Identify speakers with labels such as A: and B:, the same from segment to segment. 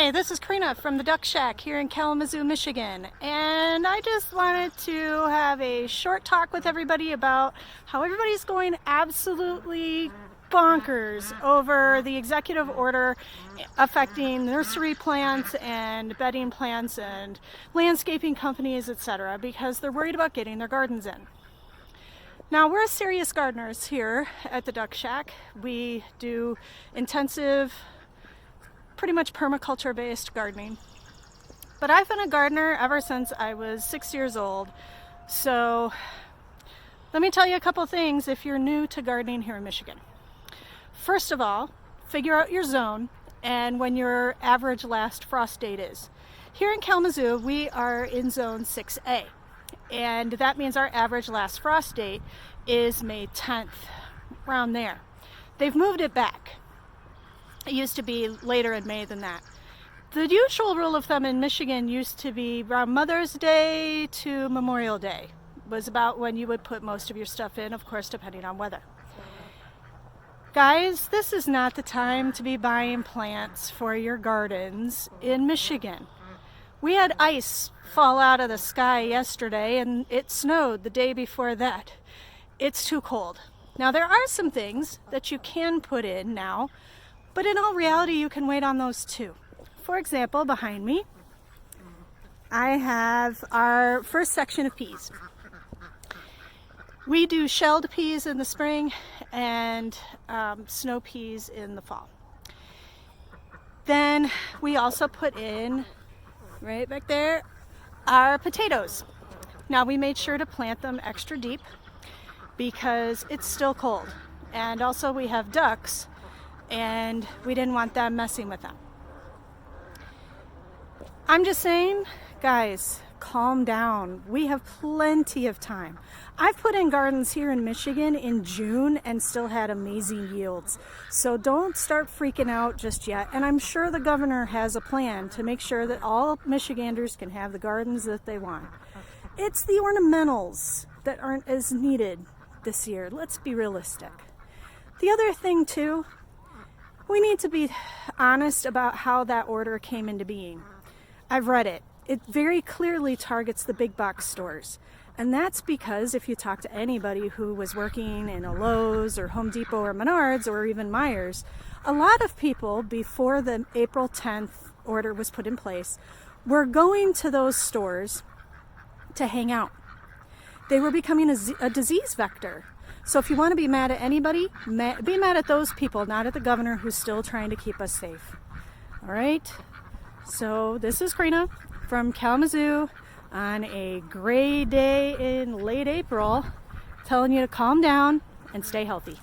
A: Hi, this is Karina from the Duck Shack here in Kalamazoo, Michigan, and I just wanted to have a short talk with everybody about how everybody's going absolutely bonkers over the executive order affecting nursery plants and bedding plants and landscaping companies, etc., because they're worried about getting their gardens in. Now, we're serious gardeners here at the Duck Shack. We do intensive, pretty much permaculture based gardening. But I've been a gardener ever since I was 6 years old. So let me tell you a couple things if you're new to gardening here in Michigan. First of all, figure out your zone and when your average last frost date is. Here in Kalamazoo, we are in zone 6A. And that means our average last frost date is May 10th, around there. They've moved it back. It used to be later in May than that. The usual rule of thumb in Michigan used to be around Mother's Day to Memorial Day was about when you would put most of your stuff in, of course, depending on weather. Guys, this is not the time to be buying plants for your gardens in Michigan. We had ice fall out of the sky yesterday, and it snowed the day before that. It's too cold. Now, there are some things that you can put in now, but in all reality, you can wait on those too. For example, behind me, I have our first section of peas. We do shelled peas in the spring and snow peas in the fall. Then we also put in, right back there, our potatoes. Now, we made sure to plant them extra deep because it's still cold. And also we have ducks, and we didn't want them messing with them. I'm just saying, guys, calm down. We have plenty of time. I've put in gardens here in Michigan in June and still had amazing yields. So don't start freaking out just yet. And I'm sure the governor has a plan to make sure that all Michiganders can have the gardens that they want. It's the ornamentals that aren't as needed this year. Let's be realistic. The other thing too, we need to be honest about how that order came into being. I've read it. It very clearly targets the big box stores. And that's because if you talk to anybody who was working in a Lowe's or Home Depot or Menards or even Myers, a lot of people before the April 10th order was put in place were going to those stores to hang out. They were becoming a disease vector. So if you want to be mad at anybody, be mad at those people, not at the governor who's still trying to keep us safe. All right? So this is Karina from Kalamazoo on a gray day in late April, telling you to calm down and stay healthy.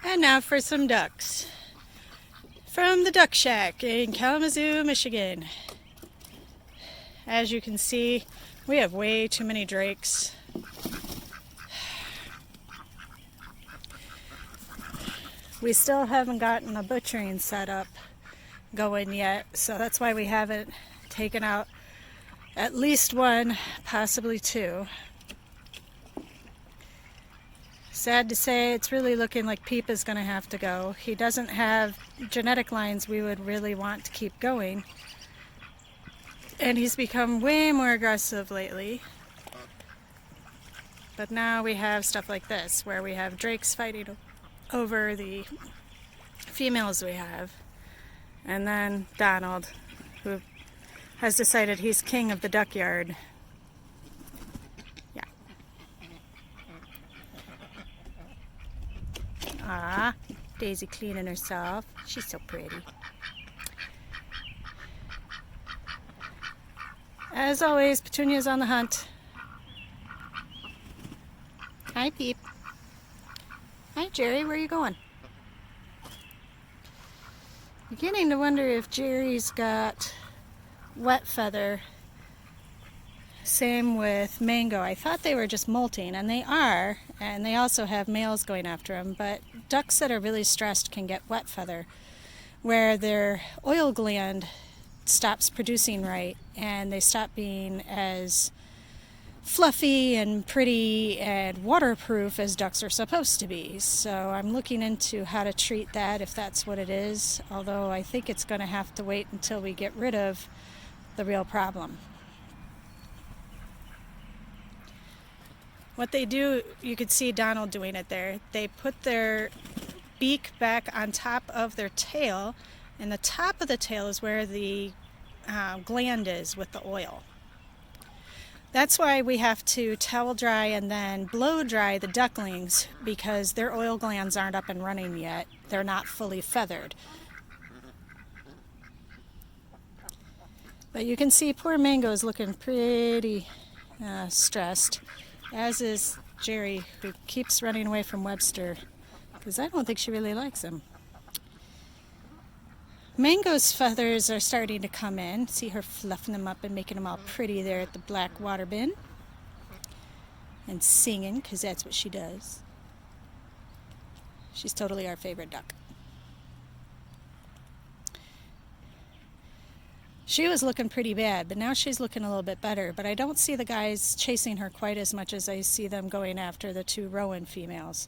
A: And now for some ducks from the Duck Shack in Kalamazoo, Michigan. As you can see, we have way too many drakes. We still haven't gotten a butchering setup going yet, so that's why we haven't taken out at least one, possibly two. Sad to say, it's really looking like Peep is going to have to go. He doesn't have genetic lines we would really want to keep going, and he's become way more aggressive lately. But now we have stuff like this, where we have drakes fighting over the females we have. And then Donald, who has decided he's king of the duck yard. Yeah. Ah, Daisy cleaning herself. She's so pretty. As always, Petunia's on the hunt. Hi, Peep. Hi, Jerry. Where are you going? Beginning to wonder if Jerry's got wet feather. Same with Mango. I thought they were just molting, and they are, and they also have males going after them, but ducks that are really stressed can get wet feather, where their oil gland stops producing right, and they stop being as fluffy and pretty and waterproof as ducks are supposed to be. So I'm looking into how to treat that if that's what it is, although I think it's going to have to wait until we get rid of the real problem. What they do, you could see Donald doing it there. They put their beak back on top of their tail, and the top of the tail is where the gland is with the oil. That's why we have to towel dry and then blow dry the ducklings, because their oil glands aren't up and running yet. They're not fully feathered. But you can see poor Mango is looking pretty stressed, as is Jerry, who keeps running away from Webster, because I don't think she really likes him. Mango's feathers are starting to come in. See her fluffing them up and making them all pretty there at the black water bin. And singing, because that's what she does. She's totally our favorite duck. She was looking pretty bad, but now she's looking a little bit better. But I don't see the guys chasing her quite as much as I see them going after the two rowan females.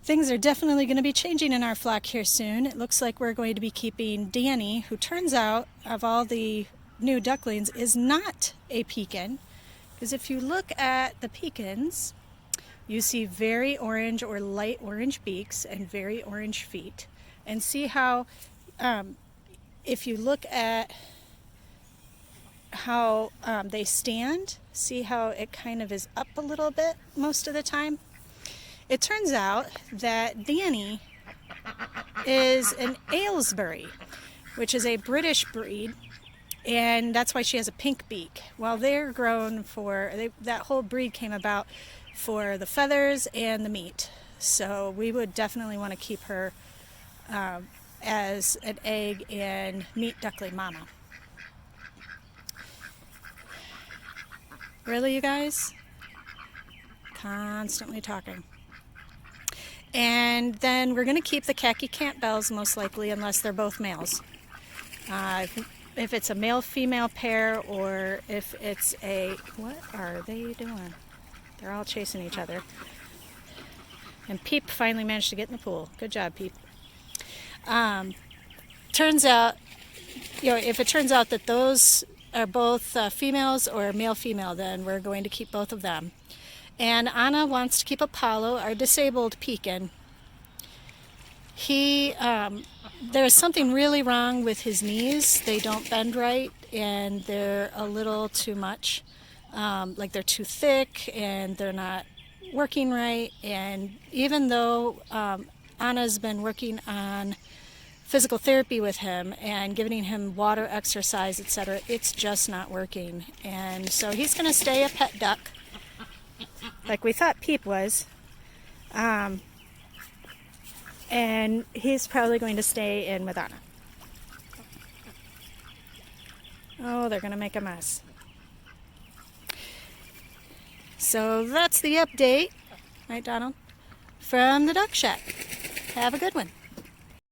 A: Things are definitely going to be changing in our flock here soon. It looks like we're going to be keeping Danny, who turns out, of all the new ducklings, is not a pekin. Because if you look at the pekins, you see very orange or light orange beaks and very orange feet. And see how, if you look at how they stand, see how it kind of is up a little bit most of the time? It turns out that Danny is an Aylesbury, which is a British breed, and that's why she has a pink beak. Well, they're grown for, that whole breed came about for the feathers and the meat. So we would definitely want to keep her as an egg and meat duckling mama. Really, you guys? Constantly talking. And then we're going to keep the khaki Campbells most likely, unless they're both males. If it's a male-female pair, or if it's a... What are they doing? They're all chasing each other. And Peep finally managed to get in the pool. Good job, Peep. Turns out, if it turns out that those are both females or male-female, then we're going to keep both of them. And Anna wants to keep Apollo, our disabled pekin. There's something really wrong with his knees. They don't bend right, and they're a little too much. Like they're too thick, and they're not working right. And even though Anna's been working on physical therapy with him and giving him water, exercise, etc., it's just not working. And so he's going to stay a pet duck, like we thought Peep was. And he's probably going to stay in with Anna. Oh, they're going to make a mess. So that's the update, right, Donald? From the Duck Shack. Have a good one.